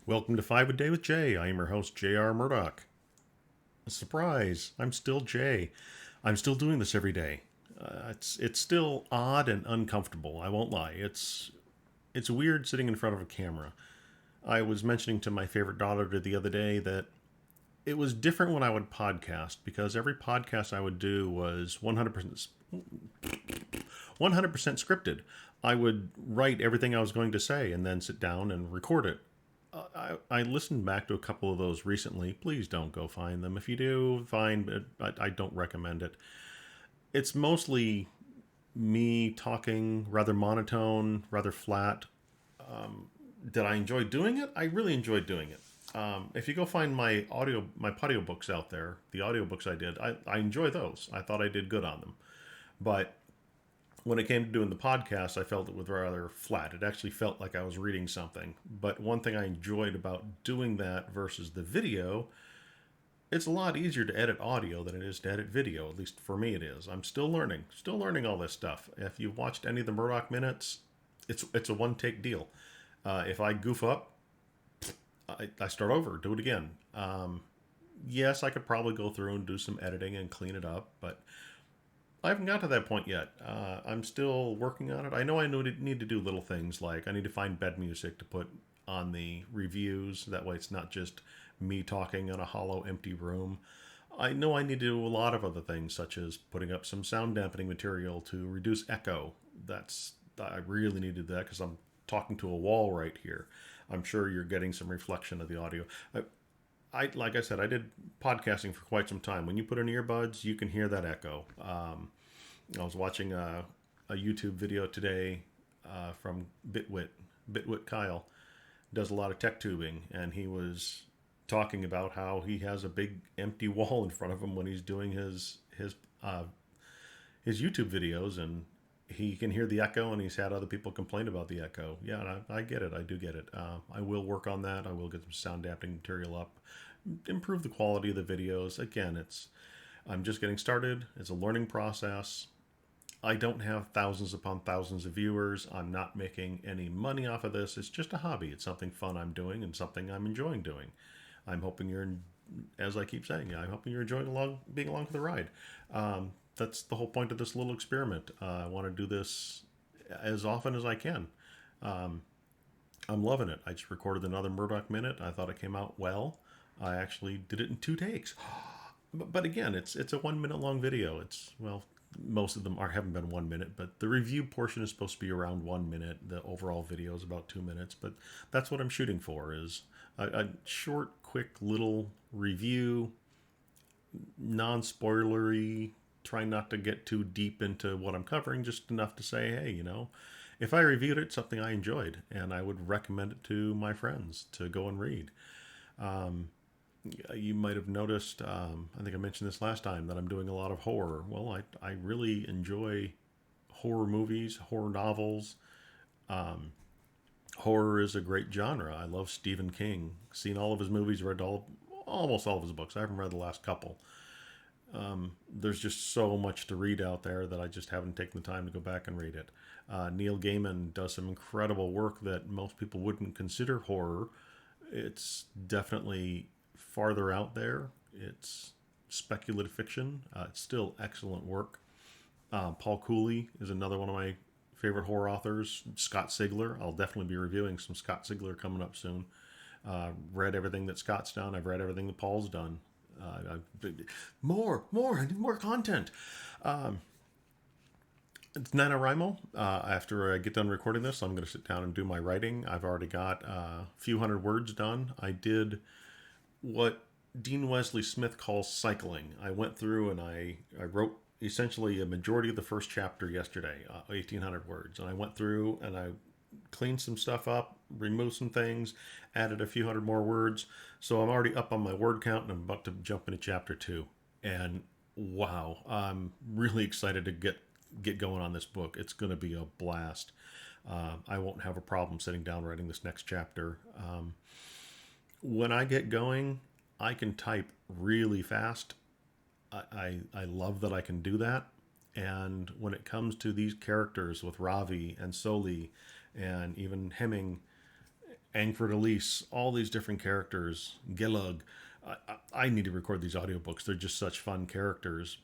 Welcome to 5 a Day with Jay. I am your host, J.R. Murdock. Surprise, I'm still Jay. I'm still doing this every day. It's still odd and uncomfortable, I won't lie. It's weird sitting in front of a camera. I was mentioning to my favorite daughter the other day that it was different when I would podcast because every podcast I would do was 100% scripted. I would write everything I was going to say and then sit down and record it. I listened back to a couple of those recently. Please don't go find them. If you do, fine, but I don't recommend it. It's mostly me talking, rather monotone, rather flat. Did I enjoy doing it? I really enjoyed doing it. If you go find my audio books out there, the audiobooks I did, I enjoy those. I thought I did good on them. But when it came to doing the podcast, I felt it was rather flat. It actually felt like I was reading something. But one thing I enjoyed about doing that versus the video, it's a lot easier to edit audio than it is to edit video. At least for me, it is. I'm still learning all this stuff. If you've watched any of the Murdock minutes, it's a one take deal. If I goof up, I start over, do it again. Yes, I could probably go through and do some editing and clean it up, but I haven't got to that point yet. I'm still working on it. I know I need to do little things like I need to find bed music to put on the reviews. That way it's not just me talking in a hollow, empty room. I know I need to do a lot of other things, such as putting up some sound dampening material to reduce echo. I really need to do that because I'm talking to a wall right here. I'm sure you're getting some reflection of the audio. Like I said, I did podcasting for quite some time. When you put in earbuds, you can hear that echo. I was watching a YouTube video today from Bitwit Kyle. Does a lot of tech tubing, and he was talking about how he has a big empty wall in front of him when he's doing his YouTube videos, and he can hear the echo, and he's had other people complain about the echo. Yeah, and I get it. I do get it. I will work on that. I will get some sound dampening material up, improve the quality of the videos. Again, I'm just getting started. It's a learning process. I don't have thousands upon thousands of viewers. I'm not making any money off of this. It's just a hobby. It's something fun I'm doing and something I'm enjoying doing. I'm hoping as I keep saying, I'm hoping you're enjoying being along for the ride. That's the whole point of this little experiment. I want to do this as often as I can. I'm loving it. I just recorded another Murdock Minute. I thought it came out well. I actually did it in 2 takes. But again, it's a 1 minute long video. Most of them haven't been 1 minute, but the review portion is supposed to be around 1 minute. The overall video is about 2 minutes, but that's what I'm shooting for, is a short, quick little review, non-spoilery, trying not to get too deep into what I'm covering, just enough to say, hey, if I reviewed it, something I enjoyed, and I would recommend it to my friends to go and read. You might have noticed, I think I mentioned this last time, that I'm doing a lot of horror. Well, I really enjoy horror movies, horror novels. Horror is a great genre. I love Stephen King. Seen all of his movies, read almost all of his books. I haven't read the last couple. There's just so much to read out there that I just haven't taken the time to go back and read it. Neil Gaiman does some incredible work that most people wouldn't consider horror. It's definitely farther out there. It's speculative fiction. It's still excellent work. Paul Cooley is another one of my favorite horror authors. Scott Sigler. I'll definitely be reviewing some Scott Sigler coming up soon. Read everything that Scott's done. I've read everything that Paul's done. More. I need more content. It's NaNoWriMo. After I get done recording this, I'm going to sit down and do my writing. I've already got a few hundred words done. I did what Dean Wesley Smith calls cycling. I went through and I wrote essentially a majority of the first chapter yesterday, 1,800 words. And I went through and I cleaned some stuff up, removed some things, added a few hundred more words. So I'm already up on my word count and I'm about to jump into chapter 2. And wow, I'm really excited to get going on this book. It's going to be a blast. I won't have a problem sitting down writing this next chapter. When I get going, I can type really fast. I love that I can do that. And when it comes to these characters with Ravi and Soli and even Hemming Angford Elise, all these different characters, Gillig. I need to record these audiobooks. They're just such fun characters.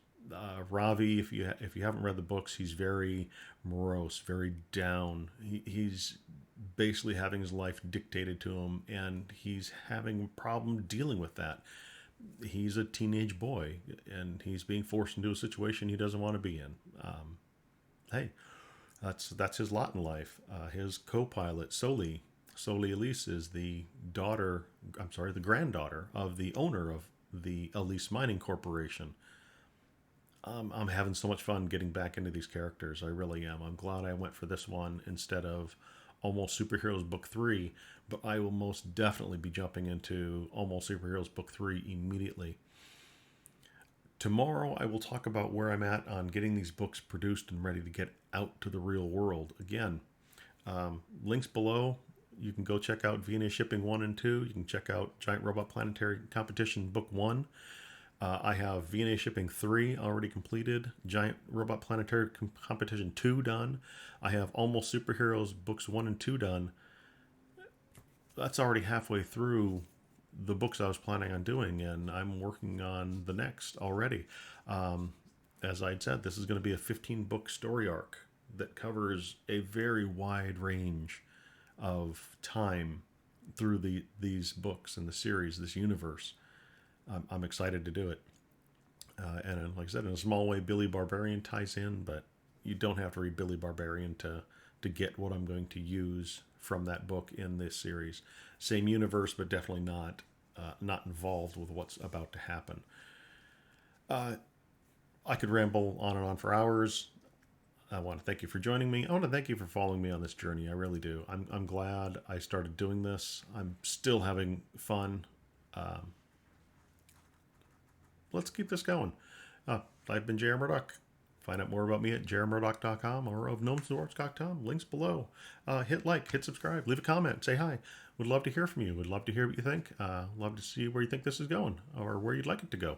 Ravi, if you haven't read the books, he's very morose, very down. He's basically having his life dictated to him, and he's having a problem dealing with that. He's a teenage boy, and he's being forced into a situation he doesn't want to be in. Hey, that's his lot in life. His co-pilot, Soli Elise, is the granddaughter of the owner of the Elise Mining Corporation. I'm having so much fun getting back into these characters. I really am. I'm glad I went for this one instead of Almost Superheroes Book 3, but I will most definitely be jumping into Almost Superheroes Book 3 immediately. Tomorrow I will talk about where I'm at on getting these books produced and ready to get out to the real world. Again, links below. You can go check out VNA Shipping 1 and 2. You can check out Giant Robot Planetary Competition Book 1. I have VNA Shipping 3 already completed. Giant Robot Planetary Competition 2 done. I have Almost Superheroes Books 1 and 2 done. That's already halfway through the books I was planning on doing, and I'm working on the next already. As I'd said, this is going to be a 15-book story arc that covers a very wide range of time through these books and the series, this universe. I'm excited to do it. And like I said, in a small way, Billy Barbarian ties in, but you don't have to read Billy Barbarian to get what I'm going to use from that book in this series. Same universe, but definitely not involved with what's about to happen. I could ramble on and on for hours. I want to thank you for joining me. I want to thank you for following me on this journey. I really do. I'm glad I started doing this. I'm still having fun. Let's keep this going. I've been J.R. Murdock. Find out more about me at jrmurdock.com or of gnomesandorcs.com. Links below. Hit like, hit subscribe, leave a comment, say hi. Would love to hear from you. Would love to hear what you think. Love to see where you think this is going or where you'd like it to go.